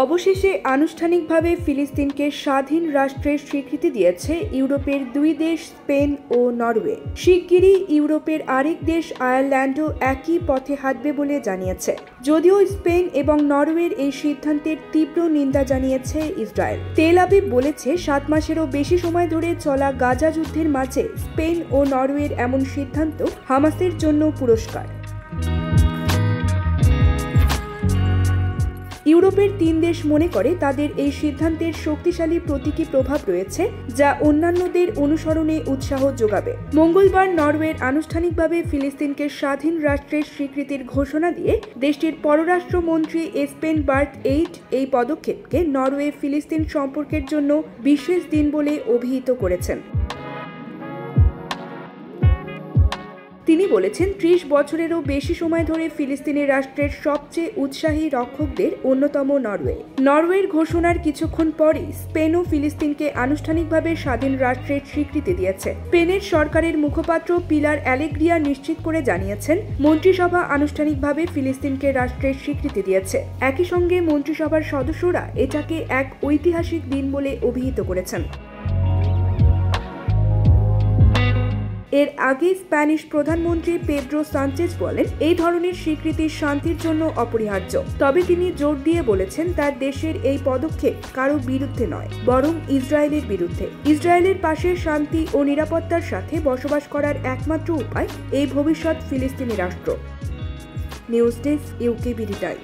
অবশেষে আনুষ্ঠানিকভাবে ফিলিস্তিনকে স্বাধীন রাষ্ট্রের স্বীকৃতি দিয়েছে ইউরোপের দুই দেশ স্পেন ও নরওয়ে। শিগগিরই ইউরোপের আরেক দেশ আয়ারল্যান্ডও একই পথে হাঁটবে বলে জানিয়েছে। যদিও স্পেন এবং নরওয়ের এই সিদ্ধান্তের তীব্র নিন্দা জানিয়েছে ইসরায়েল। তেল আবিব বলেছে 7 মাসেরও বেশি সময় ধরে চলা গাজা যুদ্ধের মাঝে স্পেন ও নরওয়ের এমন সিদ্ধান্ত হামাসের জন্য পুরস্কার। ইউরোপের 3 দেশ মনে করে তাদের এই সিদ্ধান্তের শক্তিশালী প্রতীকী প্রভাব রয়েছে, যা অন্যান্যদের অনুসরণে উৎসাহ যোগাবে। মঙ্গলবার নরওয়ের আনুষ্ঠানিকভাবে ফিলিস্তিনকে স্বাধীন রাষ্ট্রের স্বীকৃতির ঘোষণা দিয়ে দেশটির পররাষ্ট্রমন্ত্রী এসপেন বার্থ এই পদক্ষেপকে নরওয়ে ফিলিস্তিন সম্পর্কের জন্য বিশেষ দিন বলে অভিহিত করেছেন। তিনি বলেছেন, 30 বছরেরও বেশি সময় ধরে ফিলিস্তিনি রাষ্ট্রের সবচেয়ে উৎসাহী রক্ষকদের অন্যতম নরওয়ে। নরওয়ের ঘোষণার কিছুক্ষণ পরই স্পেনও ফিলিস্তিনকে আনুষ্ঠানিকভাবে স্বাধীন রাষ্ট্রের স্বীকৃতি দিয়েছে। স্পেনের সরকারের মুখপাত্র পিলার অ্যালেগ্রিয়া নিশ্চিত করে জানিয়েছেন, মন্ত্রিসভা আনুষ্ঠানিকভাবে ফিলিস্তিনকে রাষ্ট্রের স্বীকৃতি দিয়েছে। একই সঙ্গে মন্ত্রিসভার সদস্যরা এটাকে এক ঐতিহাসিক দিন বলে অভিহিত করেছেন। এর আগে স্প্যানিশ প্রধানমন্ত্রী পেদ্রো সানচেজ বলেন, এই ধরনের স্বীকৃতি শান্তির জন্য অপরিহার্য। তবে তিনি জোর দিয়ে বলেছেন, তার দেশের এই পদক্ষেপ কারো বিরুদ্ধে নয়, বরং ইসরায়েলের বিরুদ্ধে। ইসরায়েলের পাশে শান্তি ও নিরাপত্তার সাথে বসবাস করার একমাত্র উপায় এই ভবিষ্যৎ ফিলিস্তিনি রাষ্ট্র। News desk, UKBD time.